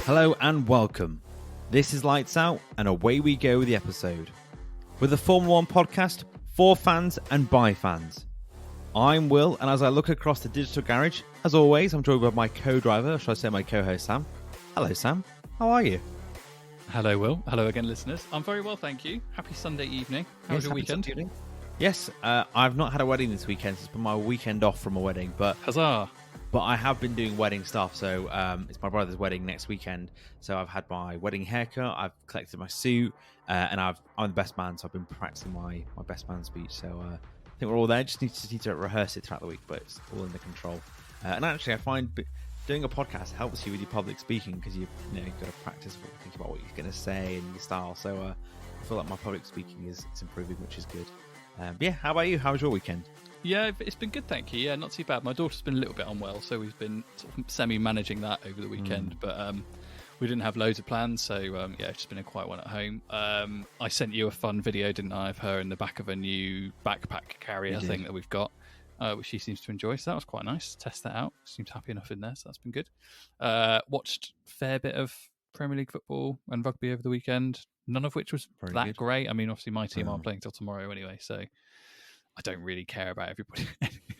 Hello and welcome. This is Lights Out, and away we go with the episode. With the Formula One podcast for fans and by fans. I'm Will, and as I look across the digital garage, as always, I'm joined by my co-driver, or should I say my co-host, Sam. Hello, Sam. How are you? Hello, Will. Hello again, listeners. I'm very well, thank you. Happy Sunday evening. How was your weekend? Yes, I've not had a wedding this weekend. It's been my weekend off from a wedding, but Huzzah! But I have been doing wedding stuff. So it's my brother's wedding next weekend. So I've had my wedding haircut. I've collected my suit, and I'm the best man. So I've been practicing my best man speech. So I think we're all there. Just need to rehearse it throughout the week, but it's all under control. And actually, I find doing a podcast helps you with your public speaking because you've got to practice think about what you're going to say and your style. So I feel like my public speaking is improving, which is good. Yeah, how about you? How was your weekend? Yeah, it's been good, thank you. Yeah, not too bad. My daughter's been a little bit unwell, so we've been sort of semi-managing that over the weekend. But we didn't have loads of plans, so yeah, it's just been a quiet one at home. I sent you a fun video, didn't I, of her in the back of a new backpack carrier thing that we've got, which she seems to enjoy. So that was quite nice to test that out. Seems happy enough in there, so that's been good. Watched a fair bit of Premier League football and rugby over the weekend, none of which was that great. I mean, obviously my team aren't playing till tomorrow anyway, so I don't really care about everybody,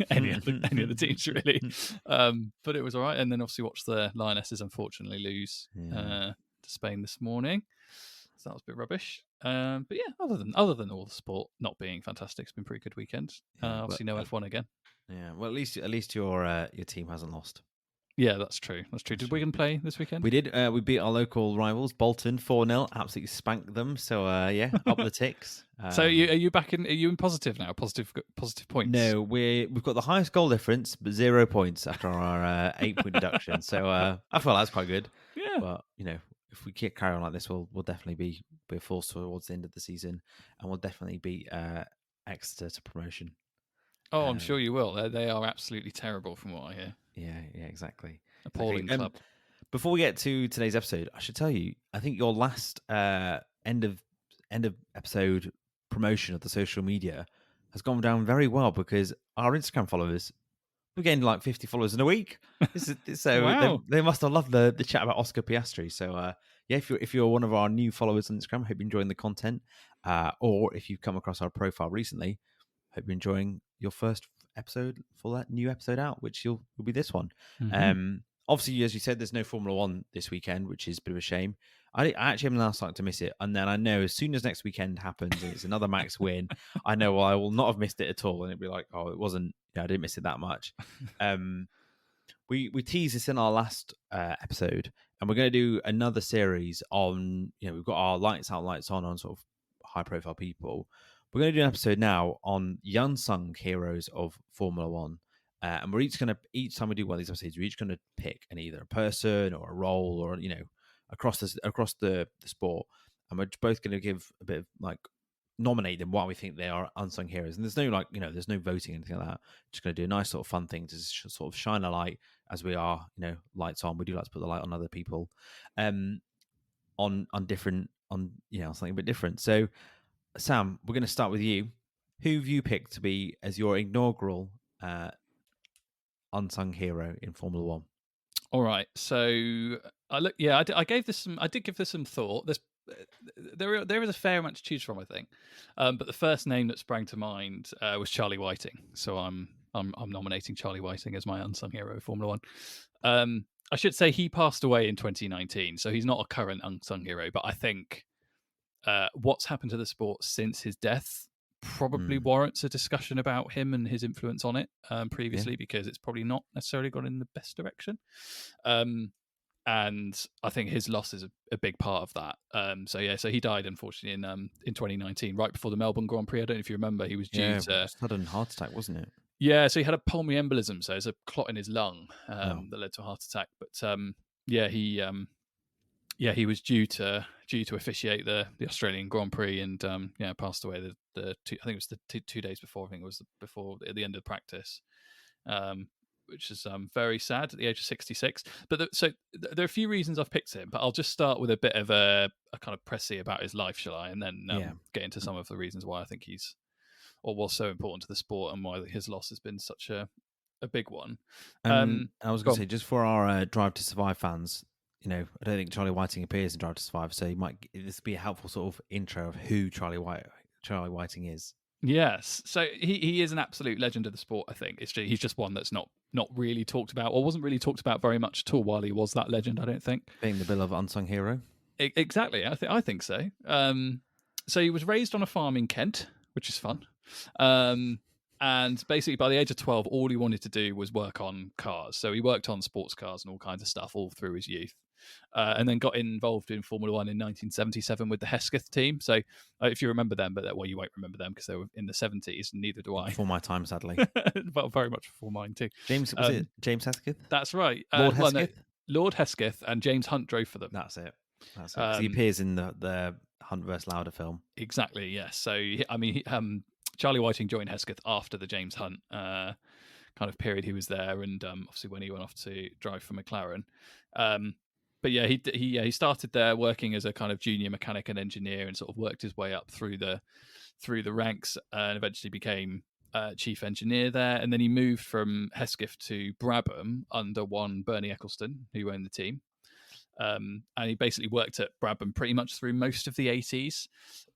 any of the teams really. But it was all right. And then obviously watched the Lionesses unfortunately lose to Spain this morning. So that was a bit rubbish. But yeah, other than all the sport not being fantastic, it's been a pretty good weekend. Obviously no F1 again. Yeah, well at least your team hasn't lost. Yeah, that's true. That's true. Did Wigan play this weekend? We did. We beat our local rivals, Bolton, 4-0. Absolutely spanked them. So yeah, up the ticks. So are you back in? Are you in positive now? Positive points? No, we've got the highest goal difference, but 0 points after our 8-point deduction. So I feel that's quite good. Yeah. But if we carry on like this, we'll definitely be a force towards the end of the season, and we'll definitely beat Exeter to promotion. Oh, I'm sure you will. They are absolutely terrible from what I hear. Yeah, exactly. Appalling club. Before we get to today's episode, I should tell you, I think your last end of episode promotion of the social media has gone down very well because our Instagram followers, we're getting like 50 followers in a week. So wow. they must have loved the chat about Oscar Piastri. So yeah, if you're one of our new followers on Instagram, hope you're enjoying the content. Or if you've come across our profile recently, hope you're enjoying your first episode for that new episode out, which will be this one. Mm-hmm. Obviously, as you said, there's no Formula One this weekend, which is a bit of a shame. I actually am now starting to miss it, and then I know as soon as next weekend happens and it's another Max win, I know I will not have missed it at all, and it'll be like, oh, it wasn't. I didn't miss it that much. We teased this in our last episode, and we're going to do another series on. We've got our lights out, lights on sort of high profile people. We're going to do an episode now on the unsung heroes of Formula One. And we're each time we do one of these episodes, we're each going to pick either a person or a role or, across the sport. And we're both going to give a bit of nominate them why we think they are unsung heroes. And there's no there's no voting or anything like that. Just going to do a nice sort of fun thing to sort of shine a light as we are, lights on. We do like to put the light on other people, on something a bit different. So, Sam, we're going to start with you. Who have you picked to be as your inaugural unsung hero in Formula One? All right. So I did give this some thought. There is a fair amount to choose from, I think. But the first name that sprang to mind was Charlie Whiting. So I'm nominating Charlie Whiting as my unsung hero of Formula One. I should say he passed away in 2019, so he's not a current unsung hero. But I think what's happened to the sport since his death probably warrants a discussion about him and his influence on it previously, because it's probably not necessarily gone in the best direction. And I think his loss is a big part of that. So he died unfortunately in 2019, right before the Melbourne Grand Prix. I don't know if you remember, he was due to sudden heart attack, wasn't it? Yeah, so he had a pulmonary embolism, so it's a clot in his lung that led to a heart attack. But he was due to officiate the Australian Grand Prix, and passed away I think it was the 2 days before. I think it was before at the end of practice, which is very sad at the age of 66. But there are a few reasons I've picked him, but I'll just start with a bit of a kind of pressy about his life, shall I? And then get into some of the reasons why I think was so important to the sport and why his loss has been such a big one. I was going to say, just for our Drive to Survive fans, I don't think Charlie Whiting appears in Drive to Survive, so this be a helpful sort of intro of who Charlie Whiting is. Yes, so he is an absolute legend of the sport. I think he's just one that's not really talked about, or wasn't really talked about very much at all while he was that legend. I don't think. Being the bill of unsung hero. Exactly, I think so. So he was raised on a farm in Kent, which is fun. And basically, by the age of 12, all he wanted to do was work on cars. So he worked on sports cars and all kinds of stuff all through his youth. And then got involved in Formula One in 1977 with the Hesketh team. So if you remember them, but you won't remember them because they were in the 70s, and neither do I. Before my time, sadly. Well, very much before mine too. Was it James Hesketh? That's right. Lord Hesketh? Lord Hesketh and James Hunt drove for them. That's it. He appears in the Hunt vs. Lauder film. Exactly, yes. So, I mean, Charlie Whiting joined Hesketh after the James Hunt kind of period he was there, and obviously when he went off to drive for McLaren. But yeah, he started there working as a kind of junior mechanic and engineer, and sort of worked his way up through the ranks, and eventually became chief engineer there. And then he moved from Hesketh to Brabham under one Bernie Eccleston, who owned the team. And he basically worked at Brabham pretty much through most of the 80s.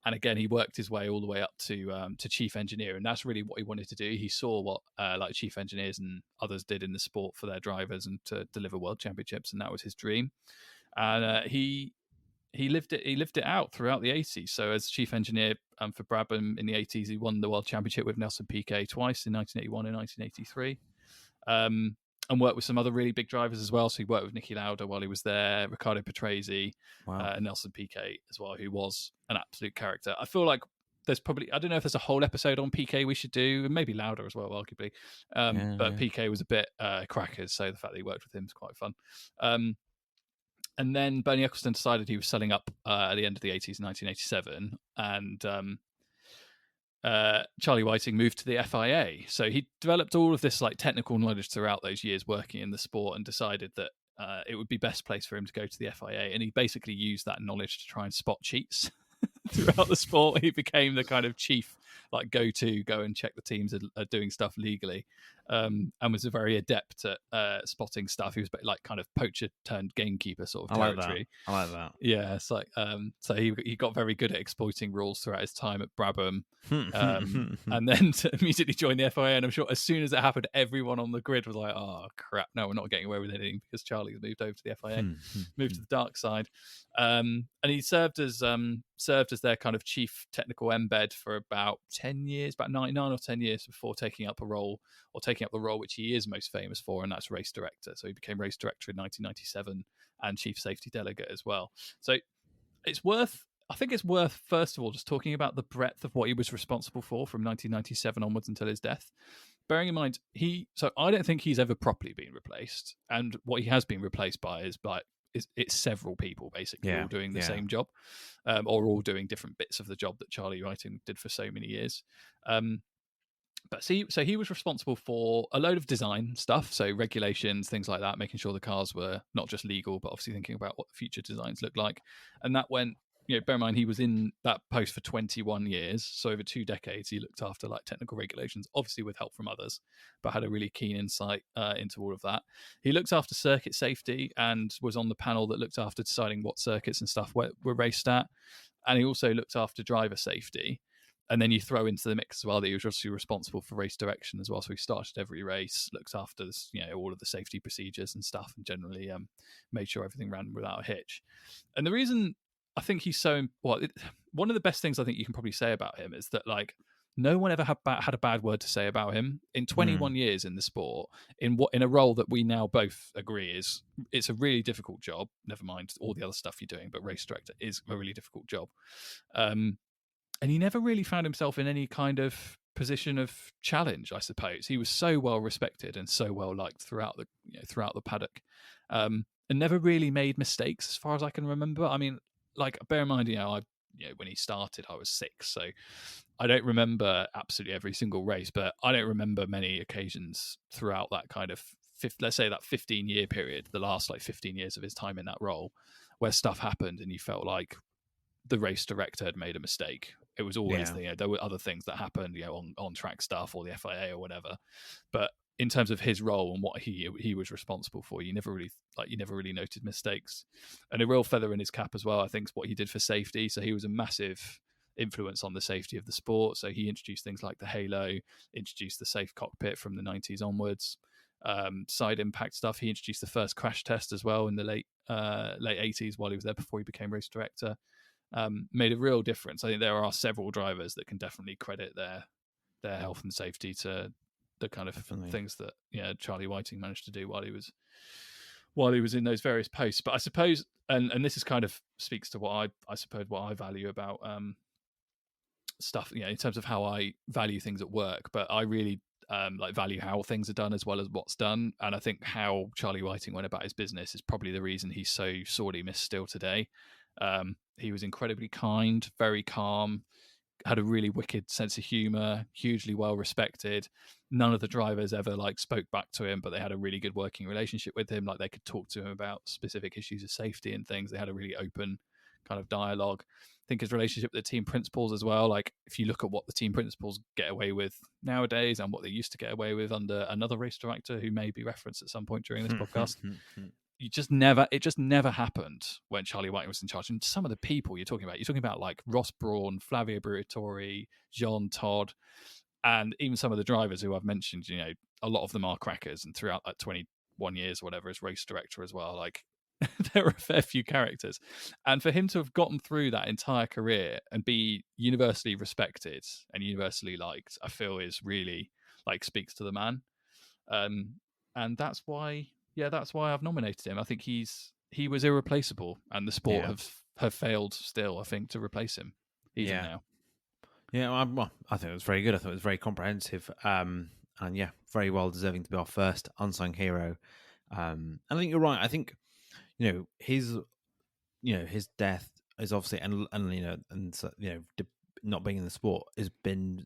And again, he worked his way all the way up to chief engineer, and that's really what he wanted to do. He saw what like chief engineers and others did in the sport for their drivers and to deliver world championships, and that was his dream. And he lived it out throughout the 80s. So as chief engineer for Brabham in the 80s, he won the world championship with Nelson Piquet twice in 1981 and 1983. And worked with some other really big drivers as well. So he worked with Niki Lauda while he was there, Riccardo Patrese, and Nelson Piquet as well, who was an absolute character. I feel like there's probably, I don't know if there's a whole episode on Piquet we should do, and maybe Lauda as well, arguably. But Piquet was a bit crackers, so the fact that he worked with him is quite fun. And then Bernie Eccleston decided he was selling up at the end of the 80s in 1987, and Charlie Whiting moved to the FIA. So he developed all of this like technical knowledge throughout those years working in the sport, and decided that it would be best place for him to go to the FIA. And he basically used that knowledge to try and spot cheats throughout the sport. He became the kind of chief go and check the teams are doing stuff legally, and was a very adept at spotting stuff. He was like kind of poacher turned gamekeeper sort of territory. I like that. Yeah, it's like so he got very good at exploiting rules throughout his time at Brabham, and then to immediately join the FIA. And I'm sure as soon as it happened, everyone on the grid was like, "Oh crap, no, we're not getting away with anything because Charlie's moved over to the FIA, moved to the dark side." And he served as their kind of chief technical embed for about 10 years, about 9 or 10 years before taking up the role which he is most famous for, and that's race director. So he became race director in 1997 and chief safety delegate as well. So I think it's worth, first of all, just talking about the breadth of what he was responsible for from 1997 onwards until his death. Bearing in mind, I don't think he's ever properly been replaced, and what he has been replaced by is it's several people basically all doing the same job, or all doing different bits of the job that Charlie Whiting did for so many years. But so he was responsible for a load of design stuff, so regulations, things like that, making sure the cars were not just legal, but obviously thinking about what the future designs look like. And that went, bear in mind, he was in that post for 21 years. So over 2 decades, he looked after like technical regulations, obviously with help from others, but had a really keen insight into all of that. He looked after circuit safety and was on the panel that looked after deciding what circuits and stuff were raced at. And he also looked after driver safety. And then you throw into the mix as well that he was obviously responsible for race direction as well. So he started every race, looked after this, all of the safety procedures and stuff, and generally made sure everything ran without a hitch. And the reason I think he's so one of the best things I think you can probably say about him is that like no one ever had a bad word to say about him in 21 years in the sport, in a role that we now both agree it's a really difficult job. Never mind all the other stuff you're doing, but race director is a really difficult job. And he never really found himself in any kind of position of challenge, I suppose. He was so well respected and so well liked throughout the paddock, and never really made mistakes as far as I can remember. I mean, like, bear in mind, when he started, I was 6, so I don't remember absolutely every single race, but I don't remember many occasions throughout that kind of let's say that 15-year period, the last 15 years of his time in that role, where stuff happened and you felt like the race director had made a mistake. It was always there were other things that happened, on track stuff or the FIA or whatever, but in terms of his role and what he was responsible for, you never really noted mistakes. And a real feather in his cap as well, I think, is what he did for safety. So he was a massive influence on the safety of the sport. So he introduced things like the halo, introduced the safe cockpit from the 90s onwards, side impact stuff. He introduced the first crash test as well in the late 80s while he was there before he became race director. Made a real difference. I think there are several drivers that can definitely credit their health and safety to the kind of things that Charlie Whiting managed to do while he was in those various posts. But I suppose, and this is kind of speaks to what I value about stuff, in terms of how I value things at work. But I really value how things are done as well as what's done. And I think how Charlie Whiting went about his business is probably the reason he's so sorely missed still today. He was incredibly kind, very calm, had a really wicked sense of humor, hugely well respected. None of the drivers ever spoke back to him, but they had a really good working relationship with him. They could talk to him about specific issues of safety and things. They had a really open kind of dialogue. I think his relationship with the team principals as well. If you look at what the team principals get away with nowadays and what they used to get away with under another race director who may be referenced at some point during this podcast, it just never happened when Charlie Whiting was in charge. And some of the people you're talking about Ross Brawn, Flavio Briatore, Jean Todd, and even some of the drivers who I've mentioned, a lot of them are crackers. And throughout that 21 years or whatever as race director as well, there are a fair few characters. And for him to have gotten through that entire career and be universally respected and universally liked, I feel is really speaks to the man. And that's why I've nominated him. I think he was irreplaceable, and the sport have failed still, I think, to replace him even now. Yeah, I think it was very good. I thought it was very comprehensive, and very well deserving to be our first unsung hero. And I think you're right. I think his death is obviously not being in the sport has been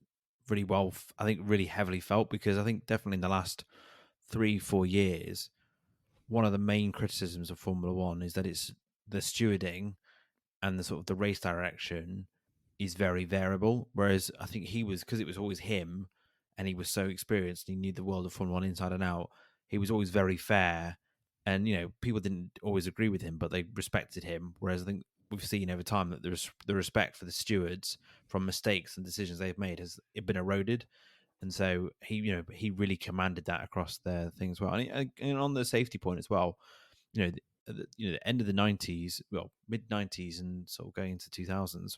really well. I think really heavily felt, because I think definitely in the last 3-4 years, one of the main criticisms of Formula One is that it's the stewarding and the sort of the race direction is very variable. Whereas I think because it was always him and he was so experienced and he knew the world of Formula One inside and out, he was always very fair. And, people didn't always agree with him, but they respected him. Whereas I think we've seen over time that the respect for the stewards from mistakes and decisions they've made has been eroded. And so he really commanded that across the thing as well. And on the safety point as well, the end of the 90s, well, mid 90s and sort of going into 2000s,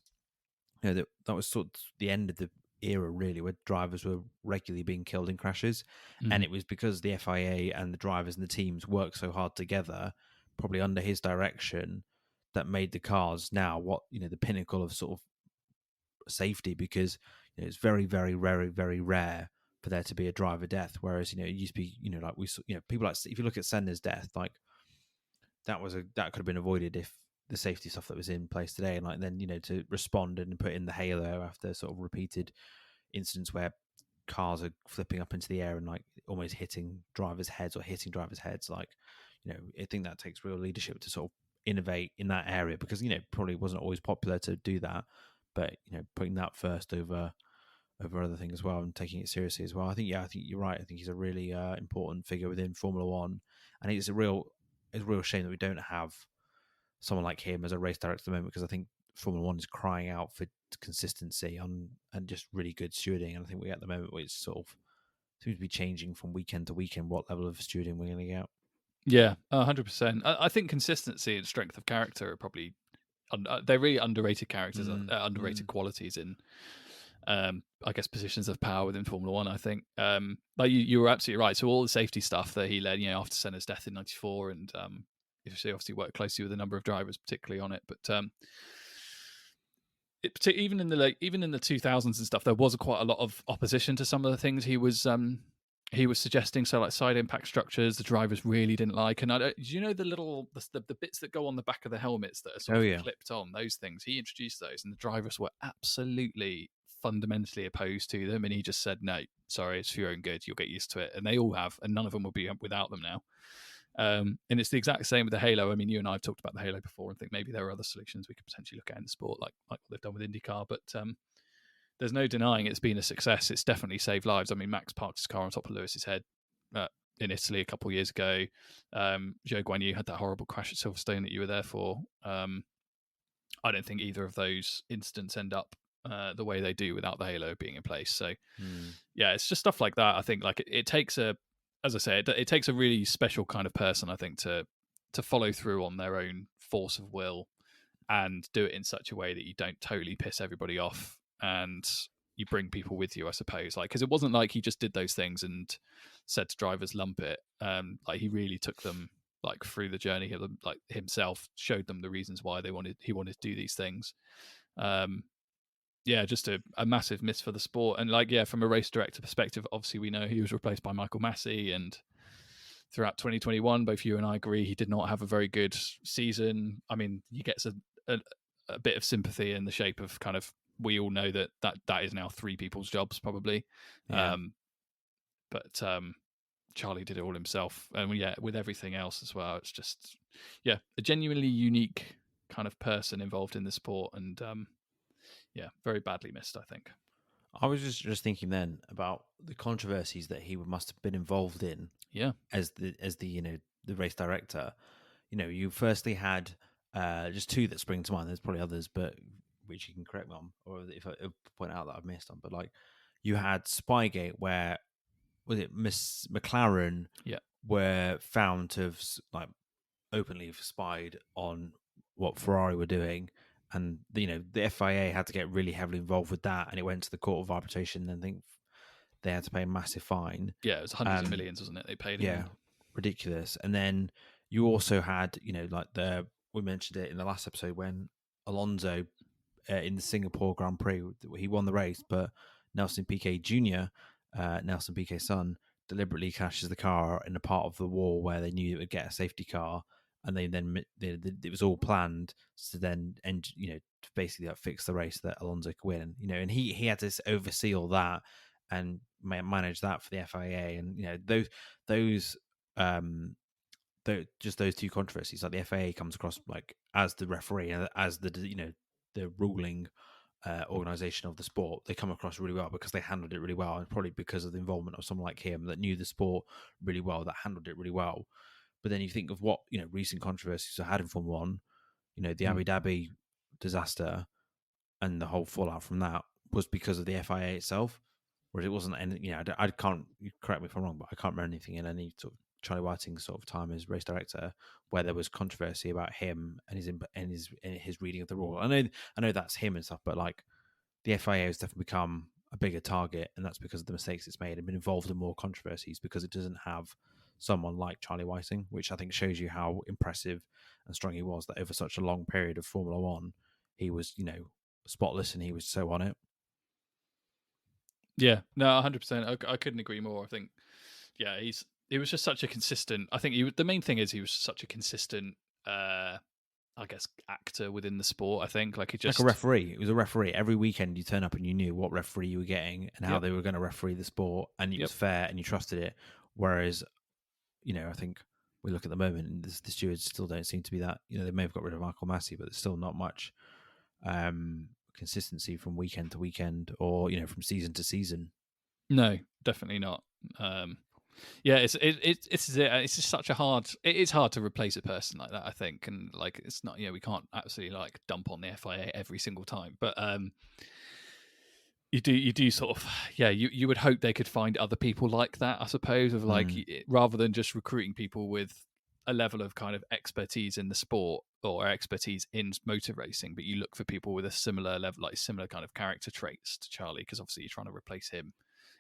that was sort of the end of the era really, where drivers were regularly being killed in crashes. And it was because the FIA and the drivers and the teams worked so hard together, probably under his direction, that made the cars now what the pinnacle of sort of safety, because it's very, very, very, very rare for there to be a driver death. Whereas it used to be we saw, people if you look at Senna's death, that could have been avoided if the safety stuff that was in place today, and then to respond and put in the halo after sort of repeated incidents where cars are flipping up into the air and almost hitting drivers' heads. I think that takes real leadership to sort of innovate in that area, because probably wasn't always popular to do that, but putting that first over other things as well, and taking it seriously as well. I think you're right. I think he's a really important figure within Formula One, and it's a real shame that we don't have someone like him as a race director at the moment, because I think Formula One is crying out for consistency and just really good stewarding. And I think we at the moment, it's sort of seems to be changing from weekend to weekend what level of stewarding we're going to get. Yeah, 100%. I think consistency and strength of character are probably they're really underrated characters, underrated qualities in I guess positions of power within Formula One. I think you were absolutely right. So all the safety stuff that he led, after Senna's death in '94, and he obviously worked closely with a number of drivers, particularly on it. But even in the 2000s and stuff, there was quite a lot of opposition to some of the things he was suggesting. So side impact structures, the drivers really didn't like. And do you know the bits that go on the back of the helmets that are sort of clipped on? Those things, he introduced those, and the drivers were absolutely fundamentally opposed to them. And he just said, "No, sorry, it's for your own good. You'll get used to it." And they all have, and none of them will be without them now. And it's the exact same with the halo. I mean, you and I have talked about the halo before, and think maybe there are other solutions we could potentially look at in the sport, like what they've done with IndyCar. But there's no denying it's been a success. It's definitely saved lives. I mean, Max parked his car on top of Lewis's head in Italy a couple of years ago. Zhou Guanyu had that horrible crash at Silverstone that you were there for. I don't think either of those incidents end up the way they do without the halo being in place. So yeah, it's just stuff like that. I think like it takes as I say, it takes a really special kind of person, I think, to follow through on their own force of will and do it in such a way that you don't totally piss everybody off and you bring people with you, I suppose. Like, because it wasn't like he just did those things and said to drivers, lump it. Like he really took them like through the journey, like himself showed them the reasons why he wanted to do these things. Yeah, just a massive miss for the sport. And like, yeah, from a race director perspective, obviously we know he was replaced by Michael Massey, and throughout 2021, both you and I agree he did not have a very good season. I mean, he gets a bit of sympathy in the shape of kind of, we all know that is now three people's jobs probably. Yeah. But Charlie did it all himself, and yeah, with everything else as well. It's just, yeah, a genuinely unique kind of person involved in the sport, and yeah, very badly missed, I think. I was just thinking then about the controversies that he must have been involved in. Yeah, as the the race director. You firstly had just two that spring to mind. There's probably others, but which you can correct me on, or if I point out that I've missed on. But like, you had Spygate, where was it Miss McLaren? Yeah, were found to have like openly spied on what Ferrari were doing, and the FIA had to get really heavily involved with that, and it went to the Court of Arbitration. And I think they had to pay a massive fine. yeah, it was hundreds of millions, wasn't it? They paid him. Yeah, ridiculous. And then you also had, like we mentioned it in the last episode when Alonso in the Singapore Grand Prix, he won the race, but Nelson Piquet Jr., Nelson Piquet's son, deliberately crashes the car in a part of the wall where they knew it would get a safety car, and it was all planned to then to basically fix the race that Alonso could win. And he had to oversee all that and manage that for the FIA, and those just those two controversies. Like, the FIA comes across like as the referee and as the ruling organization of the sport. They come across really well because they handled it really well, and probably because of the involvement of someone like him that knew the sport really well, that handled it really well. But then you think of what recent controversies I had in Formula One. The Abu Dhabi disaster and the whole fallout from that was because of the FIA itself, whereas it wasn't any. I can't, you correct me if I'm wrong, but I can't remember anything in any sort of Charlie Whiting sort of time as race director where there was controversy about him and his reading of the rule. I know that's him and stuff, but like, the FIA has definitely become a bigger target, and that's because of the mistakes it's made and been involved in more controversies because it doesn't have someone like Charlie Whiting, which I think shows you how impressive and strong he was, that over such a long period of Formula One, he was, spotless, and he was so on it. Yeah, no, 100%. I couldn't agree more. I think, yeah, he was just such a consistent. I think the main thing is he was such a consistent, I guess, actor within the sport. I think like a referee. It was a referee. Every weekend you turn up and you knew what referee you were getting and how they were going to referee the sport, and it was fair and you trusted it. Whereas, I think we look at the moment and the stewards still don't seem to be that. They may have got rid of Michael Massey, but there's still not much consistency from weekend to weekend, or from season to season. No, definitely not. Yeah, it's just such a hard. It's hard to replace a person like that, I think, and like it's not. We can't absolutely like dump on the FIA every single time, but you do sort of, yeah. You would hope they could find other people like that, I suppose, of like rather than just recruiting people with a level of kind of expertise in the sport or expertise in motor racing, but you look for people with a similar level, like similar kind of character traits to Charlie, because obviously you're trying to replace him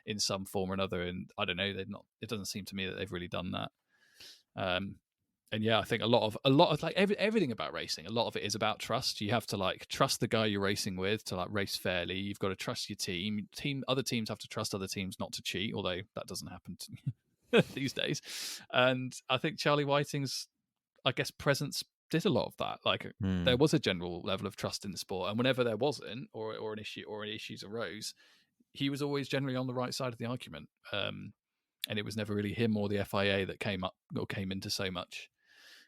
in some form or another. And I don't know, they've not. It doesn't seem to me that they've really done that. And yeah, I think a lot of like everything about racing, a lot of it is about trust. You have to like trust the guy you're racing with to like race fairly. You've got to trust your team. Other teams have to trust other teams not to cheat, although that doesn't happen these days. And I think Charlie Whiting's, I guess, presence did a lot of that. Like there was a general level of trust in the sport, and whenever there wasn't, or an issue or any issues arose, he was always generally on the right side of the argument. And it was never really him or the FIA that came into so much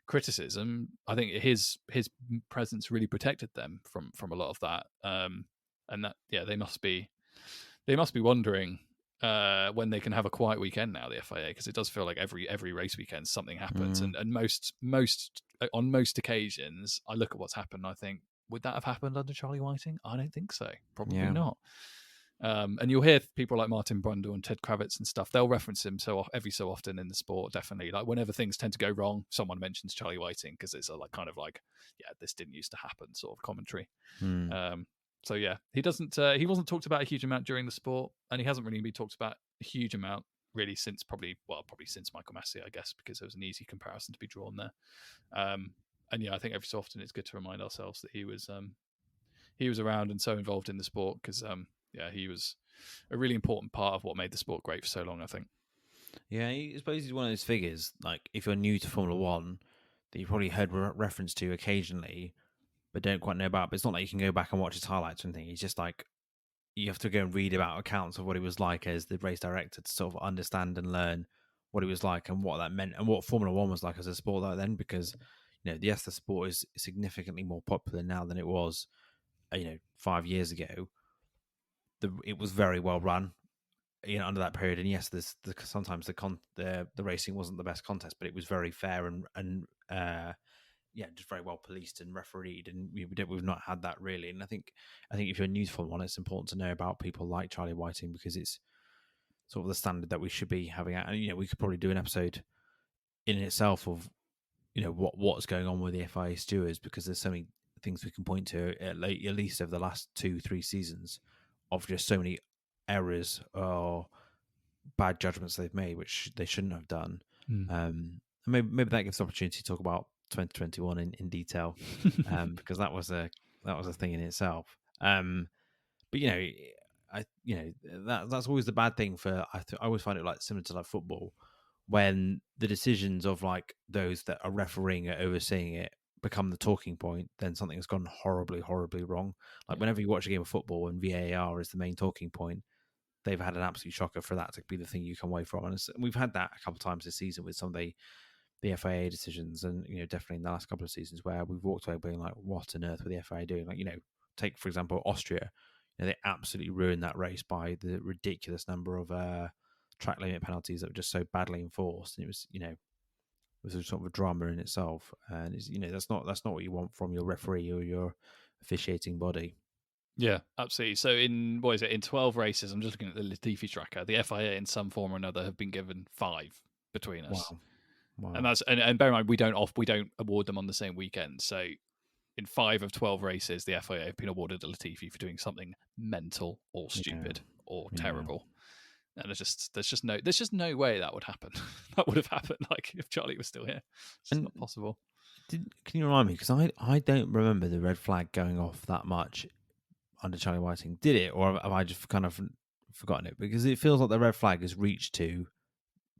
criticism. I think his presence really protected them from a lot of that. And that, yeah, they must be wondering when they can have a quiet weekend now, the FIA, because it does feel like every race weekend something happens, and most on most occasions I look at what's happened and I think, would that have happened under Charlie Whiting? I don't think so. Probably not. And you'll hear people like Martin Brundle and Ted Kravitz and stuff. They'll reference him every so often in the sport. Definitely, like whenever things tend to go wrong, someone mentions Charlie Whiting because it's this didn't used to happen sort of commentary. So yeah, he wasn't talked about a huge amount during the sport, and he hasn't really been talked about a huge amount really since probably since Michael Massey, I guess, because there was an easy comparison to be drawn there. And yeah, I think every so often it's good to remind ourselves that he was around and so involved in the sport because he was a really important part of what made the sport great for so long, I think. Yeah, I suppose he's one of those figures, like if you're new to Formula One, that you've probably heard reference to occasionally, but don't quite know about. But it's not like you can go back and watch his highlights or anything. He's just like, you have to go and read about accounts of what he was like as the race director to sort of understand and learn what he was like and what that meant and what Formula One was like as a sport back then. Because, the sport is significantly more popular now than it was, 5 years ago. It was very well run, under that period. And yes, sometimes the racing wasn't the best contest, but it was very fair and just very well policed and refereed. And we've not had that really. And I think if you're a news Formula One, it's important to know about people like Charlie Whiting because it's sort of the standard that we should be having. And we could probably do an episode in itself of what's going on with the FIA stewards because there's so many things we can point to at least over the last 2-3 seasons of just so many errors or bad judgments they've made, which they shouldn't have done. Maybe that gives the opportunity to talk about 2021 in detail, because that was a thing in itself. But that's always the bad thing for. I always find it like similar to like football, when the decisions of like those that are refereeing or overseeing it become the talking point, then something has gone horribly, horribly wrong. Like whenever you watch a game of football and VAR is the main talking point, they've had an absolute shocker for that to be the thing you come away from. And we've had that a couple of times this season with some of the FIA decisions, and definitely in the last couple of seasons where we've walked away being like, what on earth were the FIA doing? Like, take for example Austria, they absolutely ruined that race by the ridiculous number of track limit penalties that were just so badly enforced, and it was it was a sort of a drama in itself, and that's not what you want from your referee or your officiating body. Yeah, absolutely. So in 12 races, I'm just looking at the Latifi tracker, the FIA in some form or another have been given 5 between us. Wow. And that's and bear in mind we don't award them on the same weekend. So in 5 of 12 races, the FIA have been awarded a Latifi for doing something mental or stupid or terrible. And there's just no way that would happen. That would have happened like if Charlie was still here. It's not possible. Can you remind me? Because I don't remember the red flag going off that much under Charlie Whiting. Did it, or have I just kind of forgotten it? Because it feels like the red flag is reached to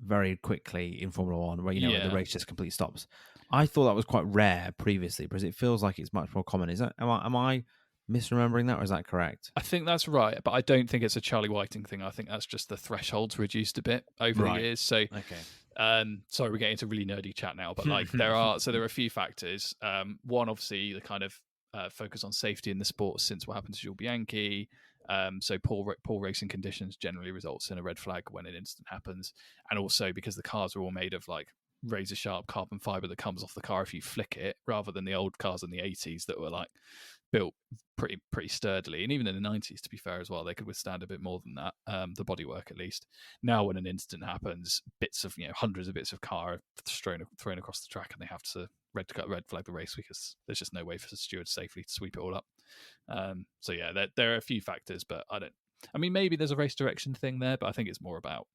very quickly in Formula One, where the race just completely stops. I thought that was quite rare previously, because it feels like it's much more common. Is that am I misremembering that, or is that correct? I think that's right, but I don't think it's a Charlie Whiting thing. I think that's just the threshold's reduced a bit over the years. So, sorry, we're getting into really nerdy chat now, but like there are a few factors. One, obviously, the kind of focus on safety in the sport since what happened to Jules Bianchi. So poor racing conditions generally results in a red flag when an incident happens, and also because the cars are all made of like razor sharp carbon fiber that comes off the car if you flick it, rather than the old cars in the 80s that were like built pretty sturdily, and even in the 90s, to be fair as well, they could withstand a bit more than that, the bodywork at least. Now when an incident happens, hundreds of bits of car are thrown across the track, and they have to red flag the race because there's just no way for the steward safely to sweep it all up. So yeah, there are a few factors, but maybe there's a race direction thing there, but I think it's more about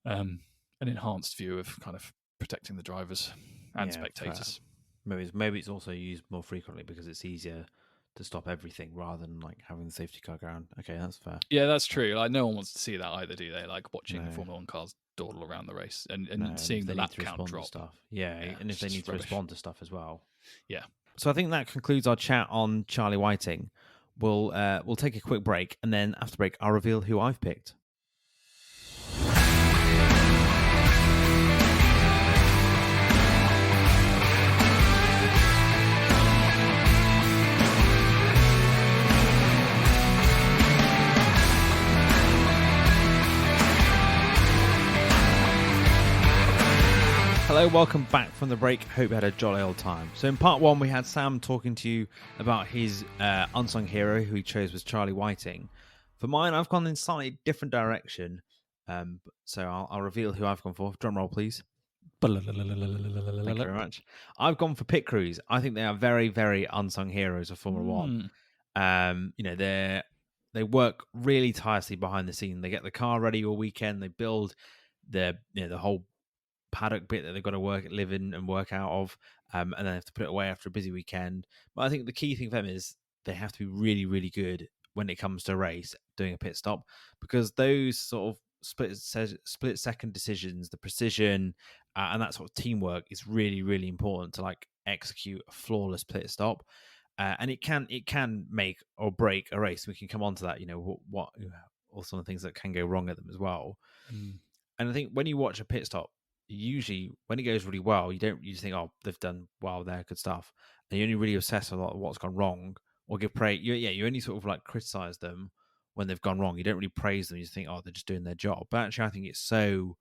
an enhanced view of kind of protecting the drivers and spectators. Fair. Maybe it's also used more frequently because it's easier to stop everything rather than like having the safety car around. Okay, that's fair. Yeah, that's true. Like no one wants to see that either, do they? Like watching Formula One cars dawdle around the race and seeing the lap count drop. Stuff. Yeah, and if they need to respond to stuff as well. Yeah. So I think that concludes our chat on Charlie Whiting. We'll take a quick break, and then after break, I'll reveal who I've picked. Hello, welcome back from the break. Hope you had a jolly old time. So in part one, we had Sam talking to you about his unsung hero, who he chose was Charlie Whiting. For mine, I've gone in slightly different direction. So I'll reveal who I've gone for. Drum roll, please. Thank you very much. I've gone for pit crews. I think they are very, very unsung heroes of Formula One. They work really tirelessly behind the scene. They get the car ready all weekend. They build the whole paddock bit that they've got to live in and work out of, and then they have to put it away after a busy weekend. But I think the key thing for them is they have to be really, really good when it comes to a race, doing a pit stop, because those sort of split second decisions, the precision, and that sort of teamwork is really, really important to like execute a flawless pit stop. And it can make or break a race. We can come on to that, what all some of the things that can go wrong at them as well. And I think when you watch a pit stop, usually when it goes really well, you just think, oh, they've done well there, good stuff. And you only really assess a lot of what's gone wrong or give praise. You only sort of like criticize them when they've gone wrong. You don't really praise them. You just think, oh, they're just doing their job. But actually, I think it's so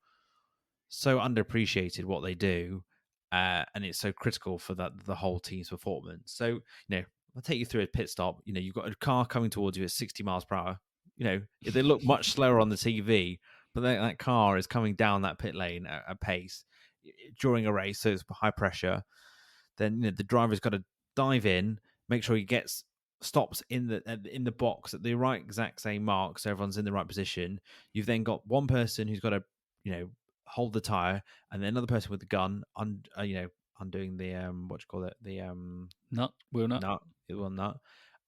underappreciated what they do, and it's so critical for the whole team's performance. So, I'll take you through a pit stop. You've got a car coming towards you at 60 miles per hour. They look much slower on the TV, but that car is coming down that pit lane at a pace during a race, so it's high pressure. Then the driver's got to dive in, make sure he stops in the box at the right exact same mark, so everyone's in the right position. You've then got one person who's got to hold the tire, and then another person with the gun, undoing the wheel nut,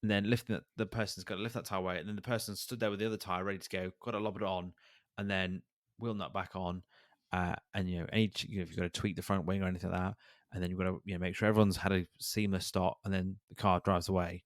and then lifting the person's got to lift that tire away, and then the person stood there with the other tire ready to go, got to lob it on, and then wheel nut back on, and if you've got to tweak the front wing or anything like that, and then you've got to make sure everyone's had a seamless stop, and then the car drives away.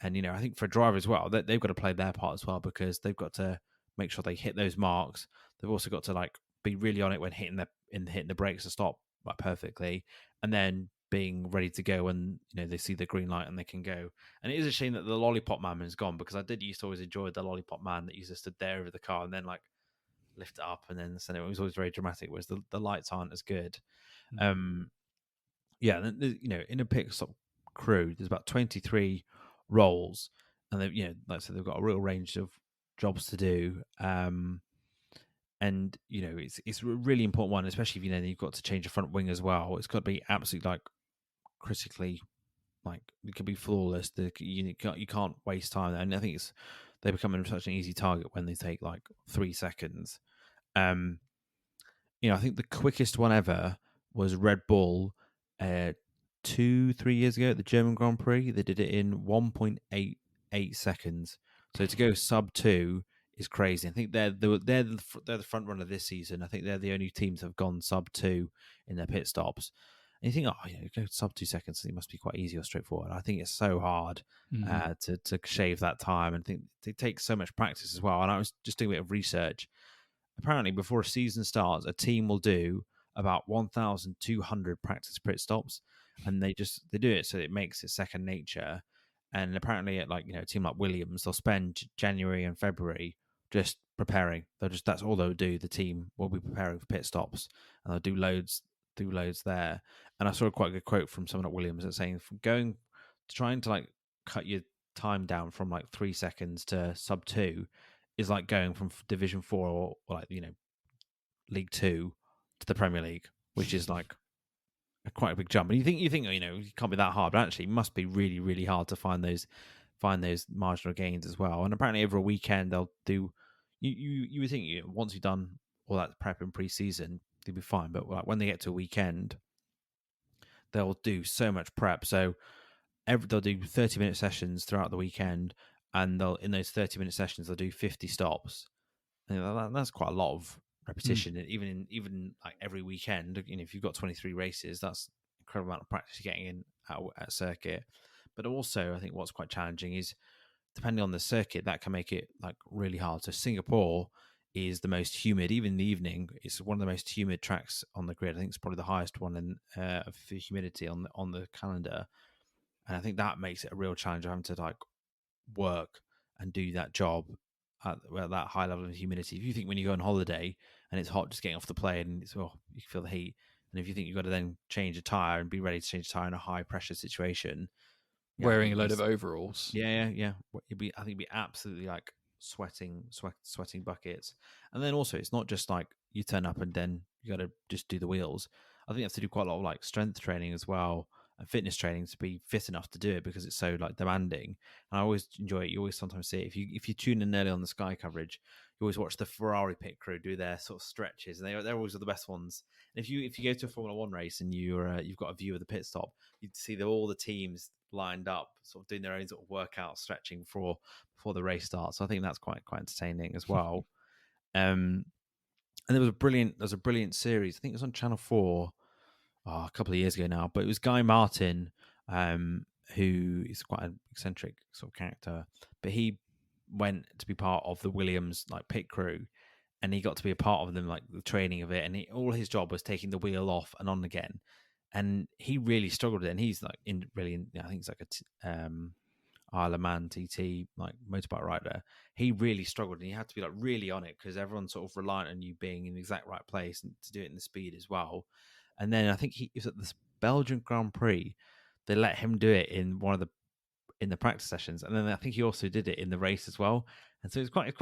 And I think for a driver as well, they've got to play their part as well, because they've got to make sure they hit those marks. They've also got to like be really on it when hitting the brakes to stop like perfectly, and then being ready to go when they see the green light and they can go. And it is a shame that the lollipop man is gone, because I did used to always enjoy the lollipop man that used to stood there over the car and then like lift it up and then send it. It was always very dramatic, whereas the lights aren't as good. In a pit stop crew, there's about 23 roles, and they've like I said, they've got a real range of jobs to do. And it's a really important one, especially if you've got to change the front wing as well. It's got to be absolutely like critically, like it could be flawless. You can't waste time there. And I think they become such an easy target when they take like 3 seconds. I think the quickest one ever was Red Bull 2-3 years ago at the German Grand Prix. They did it in 1.88 seconds. So to go sub 2 is crazy. I think they're the front runner this season. I think they're the only teams that have gone sub 2 in their pit stops. And you think, go sub 2 seconds, it must be quite easy or straightforward. I think it's so hard to shave that time, and I think it takes so much practice as well. And I was just doing a bit of research. Apparently, before a season starts, a team will do about 1,200 practice pit stops, and they do it so it makes it second nature. And apparently, at a team like Williams, they'll spend January and February just preparing. That's all they'll do. The team will be preparing for pit stops, and they'll do loads there. And I saw quite a good quote from someone at Williams that's saying, from trying to cut your time down from 3 seconds to sub 2 is like going from Division 4 or League 2 to the Premier League, which is quite a big jump. And you think it can't be that hard, but actually it must be really, really hard to find those marginal gains as well. And apparently over a weekend they'll do. You would think once you've done all that prep in pre-season, they'll be fine. But when they get to a weekend, they'll do so much prep. So they'll do 30-minute sessions throughout the weekend, and in those 30-minute sessions they'll do 50 stops. And that's quite a lot of repetition. And even every weekend, if you've got 23 races, that's an incredible amount of practice you're getting in at circuit. But also, I think what's quite challenging is, depending on the circuit, that can make it really hard. So Singapore is the most humid. Even in the evening, it's one of the most humid tracks on the grid. I think it's probably the highest one of humidity on the calendar. And I think that makes it a real challenge of having to work and do that job at that high level of humidity. If you think when you go on holiday and it's hot, just getting off the plane and you can feel the heat, And if you think you've got to then change a tire and be ready to change a tire in a high pressure situation, yeah, I Wearing think a load of overalls. yeah. I think it'd be absolutely like sweating buckets. And then also, it's not just like you turn up and then you got to just do the wheels. I think you have to do quite a lot of like strength training as well and fitness training to be fit enough to do it because it's so like demanding. And I always enjoy it. You always sometimes see it if you tune in early on the Sky coverage. You always watch the Ferrari pit crew do their sort of stretches, and they're always the best ones. And if you go to a Formula One race and you've got a view of the pit stop, you see all the teams lined up, sort of doing their own sort of workout stretching before the race starts. So I think that's quite entertaining as well. And there was a brilliant series. I think it was on Channel 4 a couple of years ago now, but it was Guy Martin, who is quite an eccentric sort of character, but he went to be part of the Williams like pit crew, and he got to be a part of them, like the training of it, and all his job was taking the wheel off and on again, and he really struggled with it. And he's like I think he's like a Isle of Man TT like motorbike rider. He really struggled, and he had to be like really on it because everyone's sort of reliant on you being in the exact right place and to do it in the speed as well. And then I think he was at this Belgian Grand Prix. They let him do it in the practice sessions, and then I think he also did it in the race as well. And so it's quite.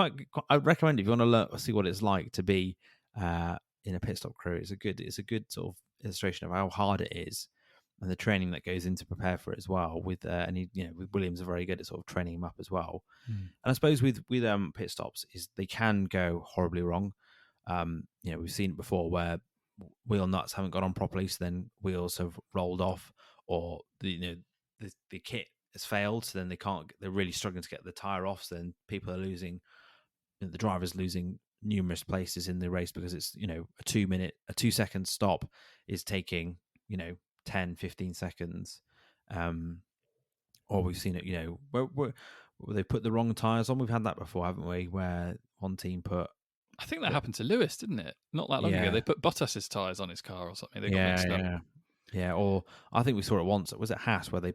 I recommend if you want to learn or see what it's like to be in a pit stop crew. It's a good sort of illustration of how hard it is and the training that goes into prepare for it as well. With with Williams are very good at sort of training him up as well. And I suppose with pit stops is they can go horribly wrong. We've seen it before where wheel nuts haven't got on properly, so then wheels have rolled off, or the kit has failed, so then they're really struggling to get the tire off. So then people are losing, the driver's losing numerous places in the race because it's a 2-second stop is taking 10, 15 seconds. Or we've seen it, where they put the wrong tires on. We've had that before, haven't we? Where one team put. I think that happened to Lewis, didn't it? Not that long ago. They put Bottas's tyres on his car or something. They got mixed up. Yeah. Or I think we saw it once. Was it Haas where they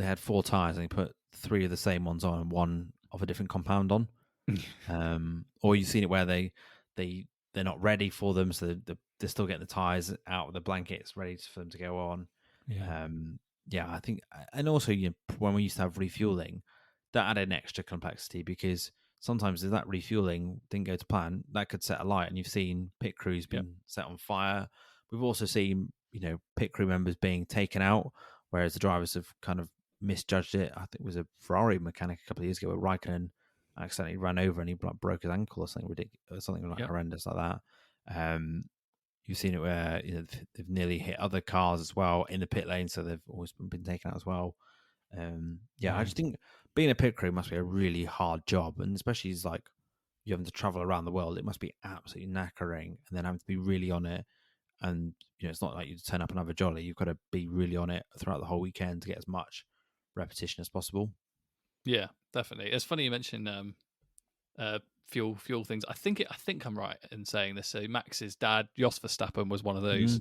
had 4 tyres and they put 3 of the same ones on and 1 of a different compound on. Or you've seen it where they're not ready for them, so they're still getting the tyres out of the blankets ready for them to go on. I think, and also when we used to have refueling, that added an extra complexity because sometimes if that refueling didn't go to plan, that could set a light, and you've seen pit crews being set on fire. We've also seen pit crew members being taken out, whereas the drivers have kind of misjudged it. I think it was a Ferrari mechanic a couple of years ago where Raikkonen accidentally ran over and he broke his ankle or something ridiculous, something like horrendous like that. You've seen it where they've nearly hit other cars as well in the pit lane, so they've always been taken out as well. I just think being a pit crew must be a really hard job, and especially as like you having to travel around the world, it must be absolutely knackering, and then having to be really on it. And it's not like you turn up and have a jolly. You've got to be really on it throughout the whole weekend to get as much repetition as possible. Yeah, definitely. It's funny you mentioned fuel things. I think I'm right in saying this. So Max's dad, Jos Verstappen, was one of those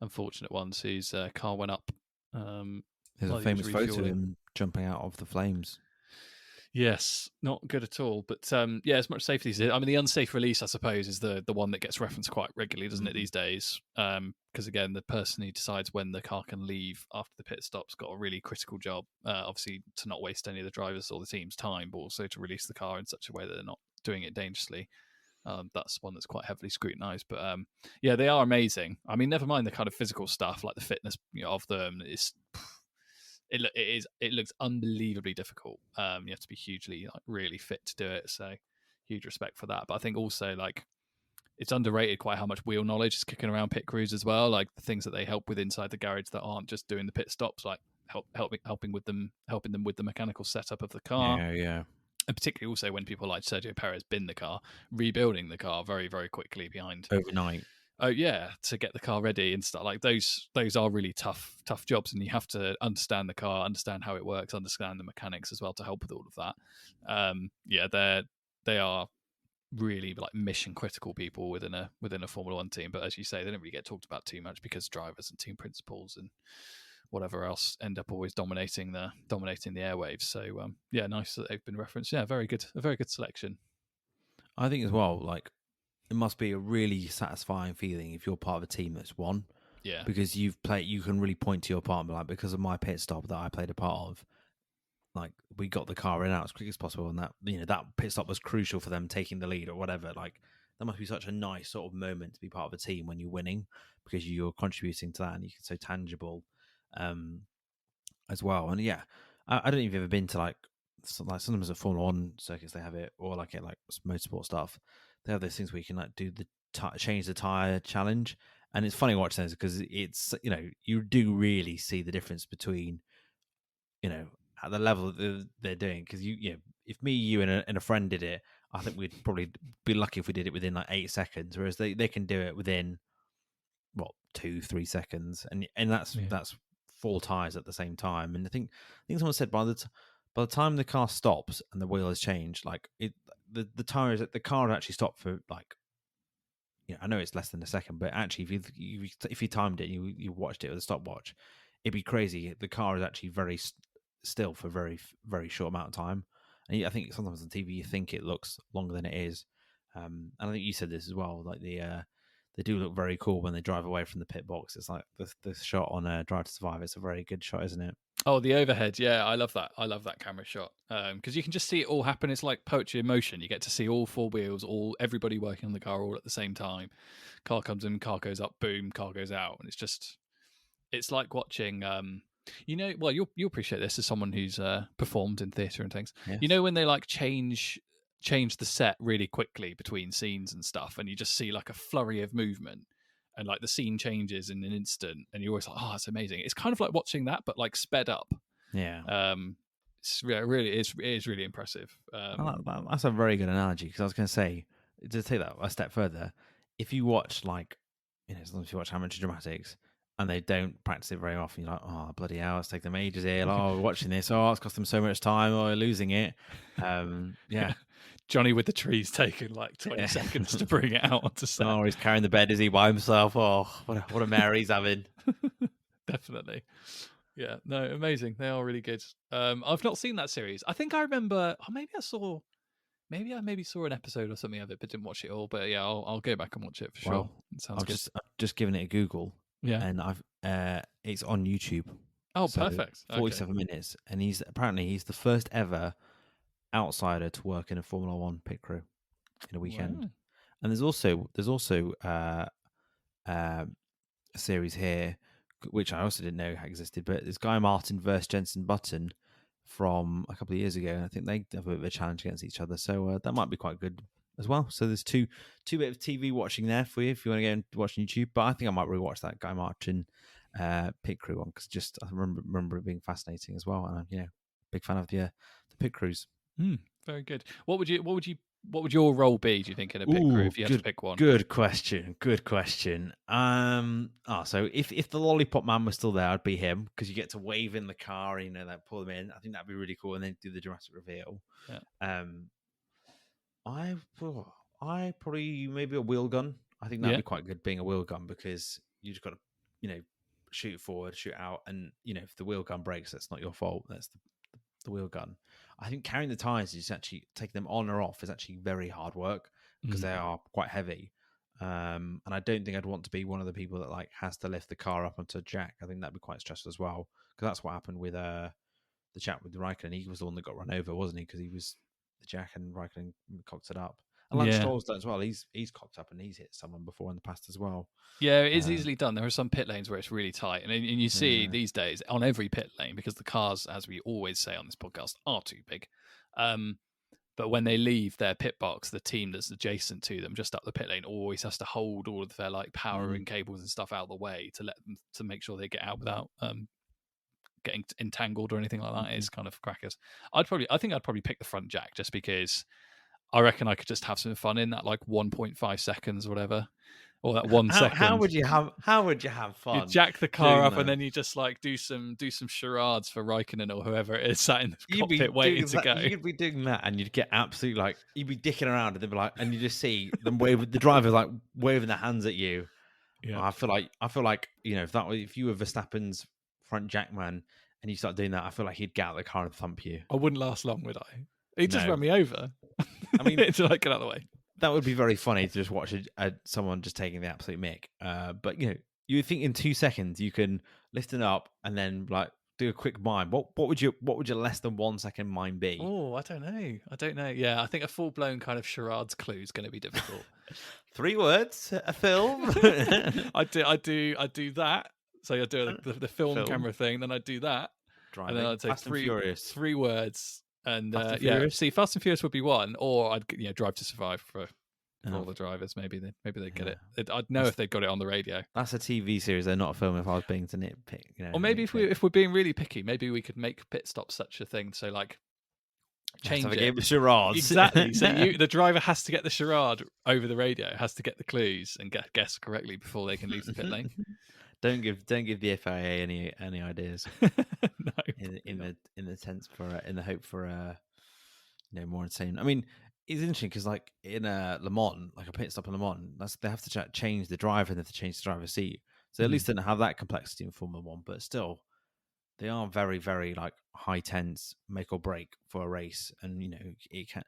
unfortunate ones whose car went up. There's a famous photo of him jumping out of the flames. Yes, not good at all. But as much safety as it. I mean, the unsafe release, I suppose, is the one that gets referenced quite regularly, doesn't it, these days? Because again, the person who decides when the car can leave after the pit stop's got a really critical job, obviously, to not waste any of the drivers or the team's time, but also to release the car in such a way that they're not doing it dangerously. That's one that's quite heavily scrutinized. But they are amazing. I mean, never mind the kind of physical stuff, like the fitness of them. It looks unbelievably difficult. You have to be hugely really fit to do it. So huge respect for that. But I think also it's underrated quite how much wheel knowledge is kicking around pit crews as well. Like the things that they help with inside the garage that aren't just doing the pit stops, like helping them with the mechanical setup of the car. Yeah. And particularly also when people like Sergio Perez bin the car, rebuilding the car very, very quickly behind overnight. Oh yeah, to get the car ready and stuff like those are really tough jobs, and you have to understand the car, understand how it works, understand the mechanics as well to help with all of that. They are really like mission critical people within a Formula One team. But as you say, they don't really get talked about too much because drivers and team principals and whatever else end up always dominating the airwaves. So nice that they've been referenced. Yeah, a very good selection. I think as well, like it must be a really satisfying feeling if you're part of a team that's won. Yeah. Because you can really point to your partner, like, because of my pit stop that I played a part of, like, we got the car in and out as quick as possible, and that, that pit stop was crucial for them taking the lead or whatever. Like, that must be such a nice sort of moment to be part of a team when you're winning, because you're contributing to that and you can so tangible as well. And yeah, I don't know if you've ever been to like sometimes at Formula One circuits they have it, or like at like motorsport stuff, they have those things where you can like do the change the tire challenge. And it's funny watching those because it's, you do really see the difference between, at the level that they're doing. Because if me, you, and a friend did it, I think we'd probably be lucky if we did it within like 8 seconds, whereas they can do it within 2-3 seconds, and that's 4 tires at the same time. And I think someone said by the time the car stops and the wheel has changed, like the tires, the car actually stopped for like, I know it's less than a second, but actually, if you timed it, and you watched it with a stopwatch, it'd be crazy. The car is actually very still for very, very short amount of time. And I think sometimes on TV you think it looks longer than it is. And I think you said this as well. Like they do look very cool when they drive away from the pit box. It's like the shot on Drive to Survive. It's a very good shot, isn't it? Oh, the overhead. Yeah, I love that. I love that camera shot because you can just see it all happen. It's like poetry in motion. You get to see all 4 wheels, everybody working on the car all at the same time. Car comes in, car goes up, boom, car goes out, and it's like watching. Well, you'll appreciate this as someone who's performed in theatre and things. Yes. You know when they like change the set really quickly between scenes and stuff, and you just see like a flurry of movement. And like the scene changes in an instant, and you're always like, "Oh, it's amazing!" It's kind of like watching that, but like sped up. Yeah. It's really, it is really impressive. That's a very good analogy, because I was going to say, to take that a step further, if you watch like, sometimes you watch amateur dramatics and they don't practice it very often, you're like, oh bloody hell, it's taken them ages here. Like, oh, we're watching this. Oh, it's cost them so much time. Oh, we're losing it. Yeah. Johnny with the trees taking like 20 seconds to bring it out onto set. Oh, he's carrying the bed. Is he by himself? Oh, what a mare he's having. Definitely. Yeah, no, amazing. They are really good. I've not seen that series. I think I remember. Oh, maybe I saw an episode or something of it, but didn't watch it all. But yeah, I'll go back and watch it for sure. It sounds good. I've just given it a Google. Yeah, and it's on YouTube. Oh, so perfect. 47 minutes, and he's the first ever outsider to work in a Formula One pit crew in a weekend. Wow. And there's also a series here which I also didn't know existed, but it's Guy Martin versus Jenson Button from a couple of years ago, and I think they have a bit of a challenge against each other, so that might be quite good as well. So there's two bit of TV watching there for you if you want to go and watch on YouTube. But I think I might rewatch that Guy Martin pit crew one, because just I remember it being fascinating as well, and I'm big fan of the pit crews. Very good. What would your role be, do you think, in a pit crew if you had to pick one? Good question. So if the Lollipop Man was still there, I'd be him, because you get to wave in the car, like pull them in. I think that'd be really cool, and then do the dramatic reveal. Yeah. I probably maybe a wheel gun. I think that'd be quite good, being a wheel gun, because you just got to shoot forward, shoot out, and if the wheel gun breaks, that's not your fault. That's the wheel gun. I think carrying the tires, is actually taking them on or off, is actually very hard work, because they are quite heavy. And I don't think I'd want to be one of the people that like has to lift the car up onto a jack. I think that'd be quite stressful as well, because that's what happened with the chap with Raikkonen. He was the one that got run over, wasn't he? Because he was the jack and Raikkonen cocked it up. And Lance Stroll's done as well. He's cocked up and he's hit someone before in the past as well. Yeah, it is easily done. There are some pit lanes where it's really tight. And you see these days on every pit lane, because the cars, as we always say on this podcast, are too big. But when they leave their pit box, the team that's adjacent to them, just up the pit lane, always has to hold all of their like powering cables and stuff out of the way to let them, to make sure they get out without getting entangled or anything like that. It's kind of crackers. I think I'd probably pick the front jack, just because I reckon I could just have some fun in that, like 1.5 seconds or whatever, or that 1 second. How would you have fun? You jack the car up and then you just like do some charades for Raikkonen or whoever it is sat in the cockpit waiting to go. You'd be doing that, and you'd get absolutely like, you'd be dicking around, and they'd be like, and you just see them wave, the driver like waving their hands at you. Yeah, I feel like if you were Verstappen's front jack man and you start doing that, I feel like he'd get out of the car and thump you. I wouldn't last long, would I? He'd just run me over. I mean, to like get out of the way. that would be very funny to just watch someone just taking the absolute mick. But you would think in 2 seconds you can lift it up and then like do a quick mime. What would your less than 1 second mime be? Oh, I don't know. Yeah, I think a full blown kind of charades clue is going to be difficult. 3 words, a film. I do that. So I do the film camera thing. Then I do that. Driving. And then I'd say Fast and Furious. 3 words. And Fast and yeah, Furious? see, Fast and Furious would be one, or I'd Drive to Survive for all the drivers. Maybe they'd get it. I'd know if they'd got it on the radio. That's a TV series. They're not a film. If I was being to nitpick, Or maybe if we're being really picky, maybe we could make pit stop such a thing. So like, change have a it. game of charades. Exactly. So the driver has to get the charade over the radio, has to get the clues and guess correctly before they can leave the pit lane. Don't give the FIA any ideas. No, in the hope for more insane. I mean, it's interesting because like in Le Mans, like a pit stop in Le Mans, they have to change the driver and they have to change the driver's seat. So at least they don't have that complexity in Formula One, but still, they are very, very like high tense, make or break for a race, and it can,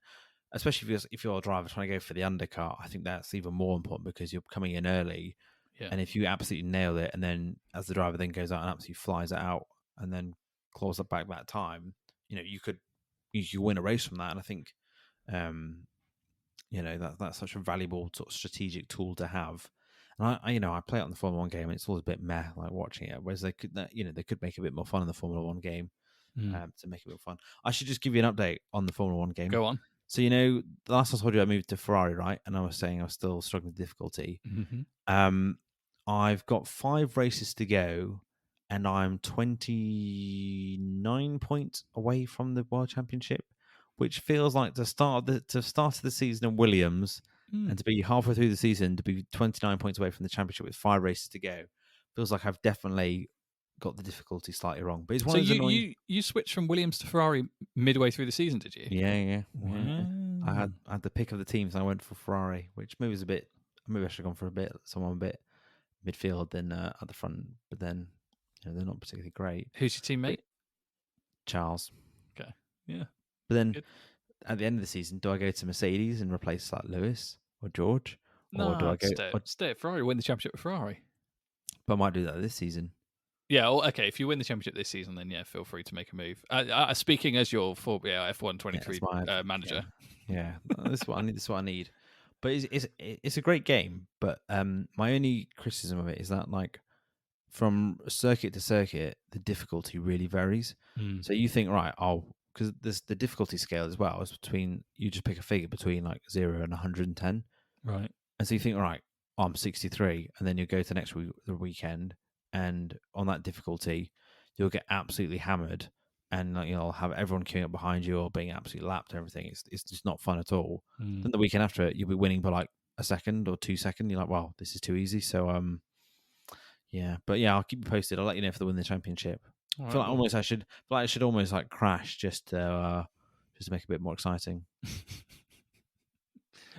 especially if you're a driver trying to go for the undercut. I think that's even more important because you're coming in early. Yeah. And if you absolutely nail it, and then as the driver then goes out and absolutely flies it out, and then claws it back that time, you could win a race from that. And I think, that's such a valuable sort of strategic tool to have. And I play it on the Formula One game, and it's always a bit meh, like watching it. Whereas they could make a bit more fun in the Formula One game to make it a bit fun. I should just give you an update on the Formula One game. Go on. So the last time I told you I moved to Ferrari, right? And I was saying I was still struggling with difficulty. Mm-hmm. I've got 5 races to go, and I'm 29 points away from the World Championship, which feels like the start of the season in Williams, and to be halfway through the season to be 29 points away from the championship with 5 races to go, feels like I've definitely got the difficulty slightly wrong. But it's one of those annoying... you switched from Williams to Ferrari midway through the season, did you? Yeah. Wow. I had the pick of the teams, and I went for Ferrari, which maybe was a bit. Maybe I should have gone for someone a bit midfield than at the front, but then they're not particularly great. Who's your teammate? Charles. Okay, yeah. But then at the end of the season, do I go to Mercedes and replace like Lewis or George, or do I go stay at Ferrari, win the championship with Ferrari? But I might do that this season. Yeah, well, okay. If you win the championship this season, then feel free to make a move. Speaking as your F1 23 manager, this is what I need. This is what I need. But it's a great game. But my only criticism of it is that like from circuit to circuit, the difficulty really varies. So you think because there's the difficulty scale as well. It's you just pick a figure between like 0 and 110, right? And so you think I'm 63, and then you go to the next weekend. And on that difficulty, you'll get absolutely hammered, and you'll have everyone queuing up behind you or being absolutely lapped and everything. It's just not fun at all. Then the weekend after it, you'll be winning by like a second or 2 seconds. You're like, wow, this is too easy. So but I'll keep you posted. I'll let you know if they win the championship. I feel like I should almost like crash just to make it a bit more exciting.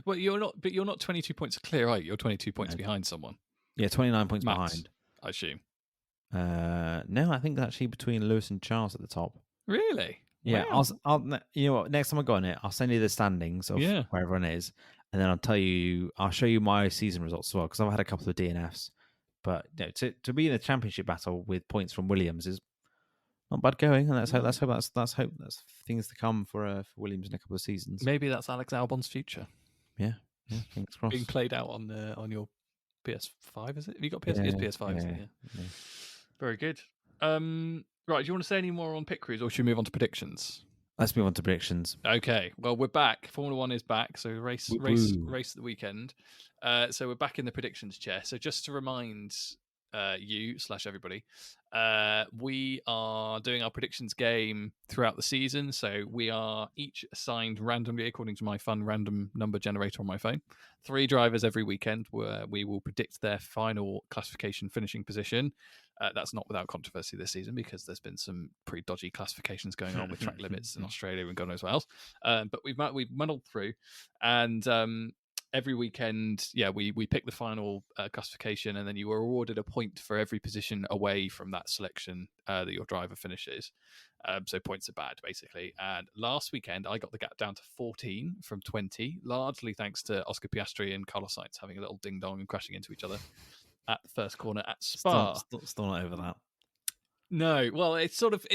Well, you're not 22 points clear, are you? You're 22 points behind someone. Yeah, 29 points Max, behind. I assume. No, I think actually between Lewis and Charles at the top. Really? Yeah, wow. I'll you know what? Next time I go on it, I'll send you the standings of where everyone is, and then I'll show you my season results as well because I've had a couple of DNFs. But to be in a championship battle with points from Williams is not bad going, and let's hope that's things to come for Williams in a couple of seasons. Maybe that's Alex Albon's future. Yeah, fingers crossed. Being played out on your PS5, is it? Have you got PS? It's PS5, isn't it? Yeah. Very good. Right, do you want to say any more on pit crews, or should we move on to predictions? Let's move on to predictions. Okay. Well, we're back. Formula One is back. So race at the weekend. So we're back in the predictions chair. So just to remind you/everybody, we are doing our predictions game throughout the season. So we are each assigned randomly according to my fun random number generator on my phone. 3 drivers every weekend where we will predict their final classification finishing position. That's not without controversy this season because there's been some pretty dodgy classifications going on with track limits in Australia and God knows what else. But we've muddled through, and every weekend, we pick the final classification, and then you were awarded a point for every position away from that selection that your driver finishes. So points are bad, basically. And last weekend, I got the gap down to 14 from 20, largely thanks to Oscar Piastri and Carlos Sainz having a little ding dong and crashing into each other at the first corner at Spa. Still not over that. No, well, it sort of